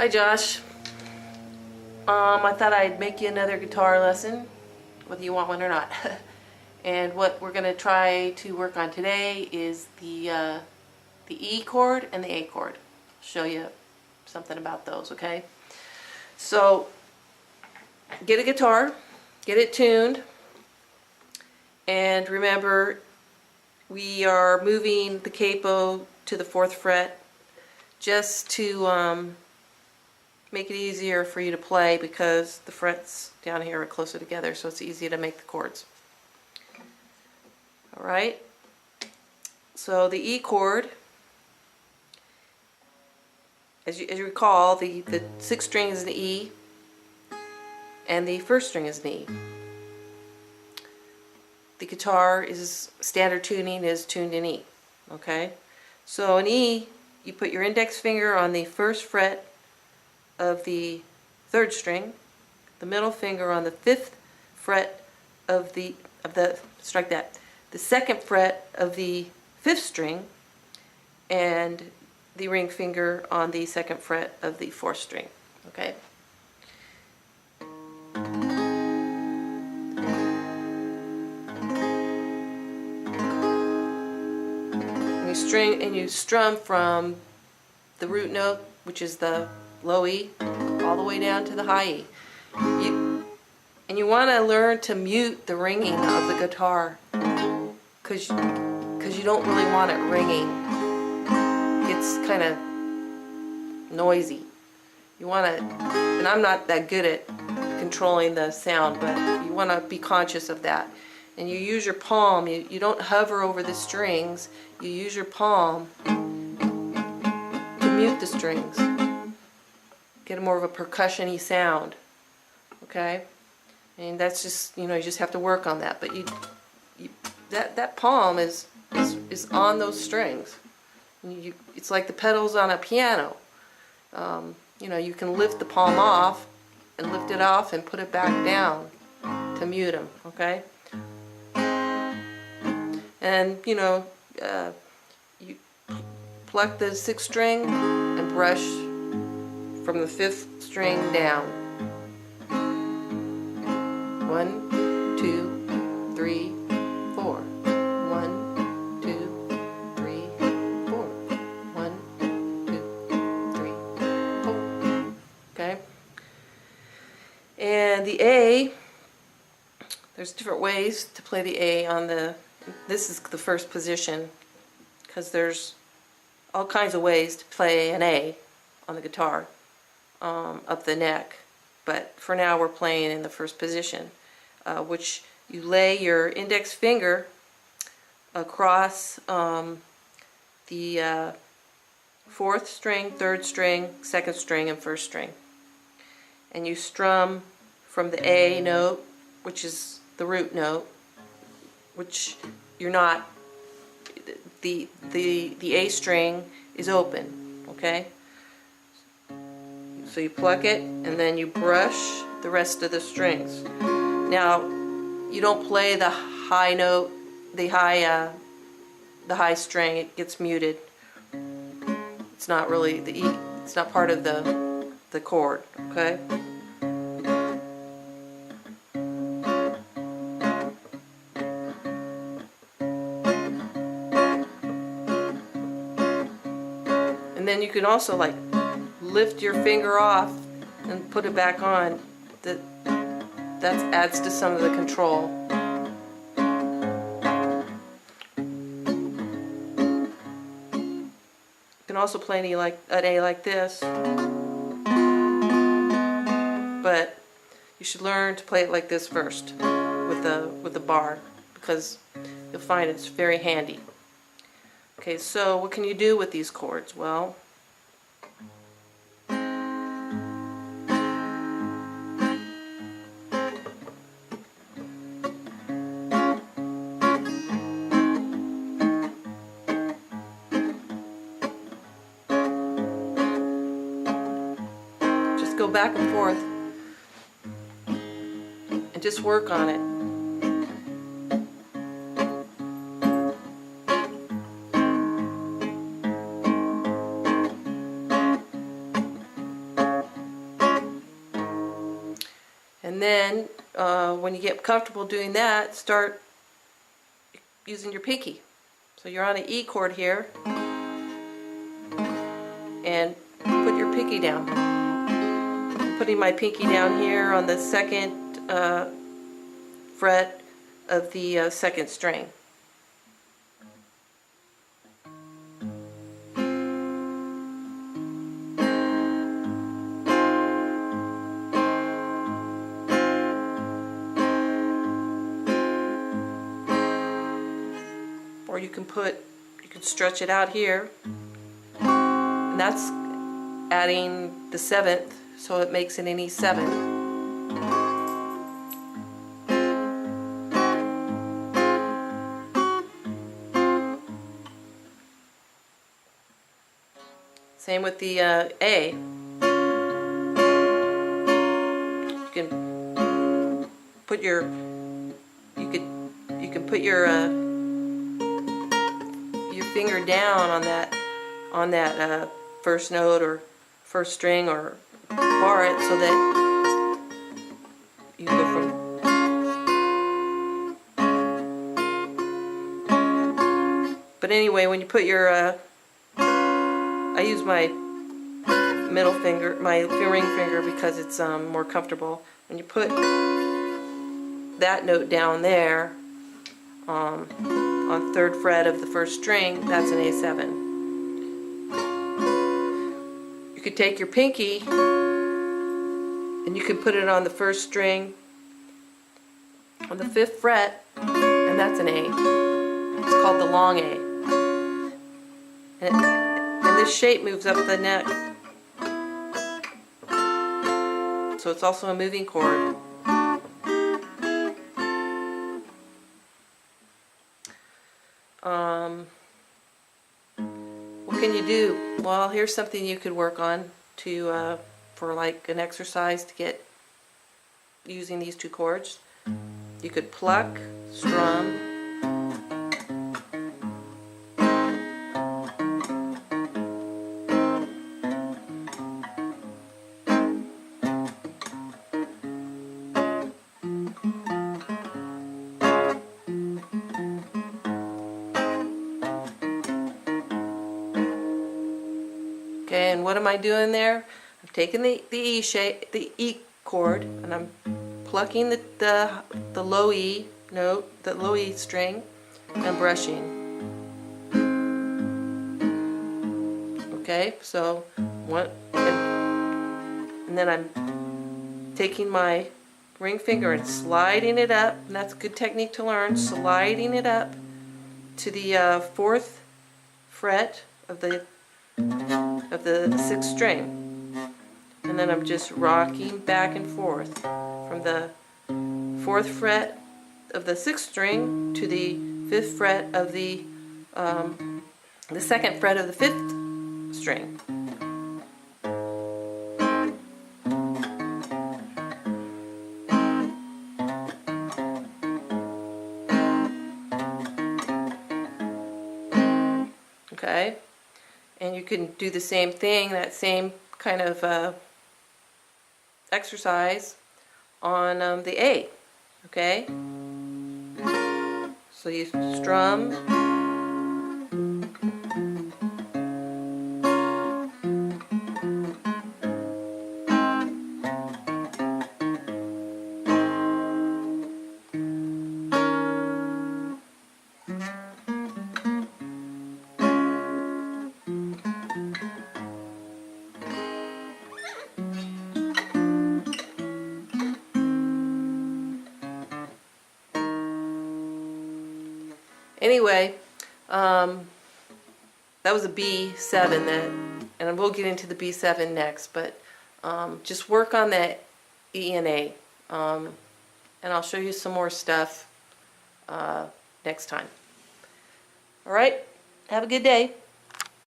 Hi Josh. I thought I'd make you another guitar lesson, whether you want one or not. And what we're going to try to work on today is the E chord and the A chord. I'll show you something about those, okay? So, get a guitar, get it tuned, and remember we are moving the capo to the 4th fret just to make it easier for you to play, because the frets down here are closer together, so it's easy to make the chords. Alright, so the E chord, as you recall, the 6th string is an E and the 1st string is an E. The guitar is standard tuning, is tuned in E. Okay, so in E you put your index finger on the 1st fret of the 3rd string, the middle finger on the 5th fret of the strike that, the 2nd fret of the 5th string, and the ring finger on the 2nd fret of the 4th string. Okay. And you strum from the root note, which is the low E, all the way down to the high E. And you want to learn to mute the ringing of the guitar, because you don't really want it ringing. It's kind of noisy. You want to, and I'm not that good at controlling the sound, but you want to be conscious of that. And you use your palm, you don't hover over the strings, you use your palm to mute the strings. Get a more of a percussion-y sound. Okay? And that's just, you just have to work on that. But that palm is on those strings. It's like the pedals on a piano. You can lift the palm off and lift it off and put it back down to mute them. Okay? And you pluck the 6th string and brush from the 5th string down. 1, 2, 3, 4. 1, 2, 3, 4. 1, 2, 3, 4. Okay. And the A, there's different ways to play the A on the. This is the 1st position, because there's all kinds of ways to play an A on the guitar up the neck, but for now we're playing in the 1st position, which you lay your index finger across the 4th string, 3rd string, 2nd string, and 1st string, and you strum from the A note, which is the root note, which you're not, the A string is open. Okay, so you pluck it and then you brush the rest of the strings. Now you don't play the high note, the high string. It gets muted. It's not really the E, it's not part of the chord. Okay. And then you can also lift your finger off and put it back on. That adds to some of the control. You can also play an A like this, but you should learn to play it like this first with the bar, because you'll find it's very handy. Okay, so what can you do with these chords? Well, just go back and forth and just work on it. And then when you get comfortable doing that, start using your pinky. So you're on an E chord here, and put your pinky down. I'm putting my pinky down here on the second fret of the second string. Or you can stretch it out here, and that's adding the 7th, so it makes it an E7. Same with the A. You can put your finger down on that first note or first string, or bar it so that you go from. But anyway, when you put your I use my middle finger, my ring finger, because it's more comfortable. When you put that note down there on 3rd fret of the first string, that's an A7. You could take your pinky and you can put it on the first string on the 5th fret, and that's an A. It's called the long A. And this shape moves up the neck. So it's also a moving chord. What can you do? Well, here's something you could work on to for like an exercise to get using these 2 chords. You could pluck, strum, okay, and what am I doing there? I'm taking the E shape, the E chord, and I'm plucking the low E note, the low E string, and brushing. Okay, so and then I'm taking my ring finger and sliding it up, and that's a good technique to learn, sliding it up to the 4th fret of the 6th string. And then I'm just rocking back and forth from the 4th fret of the 6th string to the 5th fret of the 2nd fret of the 5th string. Okay, and you can do the same thing, that same kind of exercise on the A. Okay, so you strum, anyway, that was a B7, and we'll get into the B7 next, but just work on that E and A, and I'll show you some more stuff next time. All right, have a good day.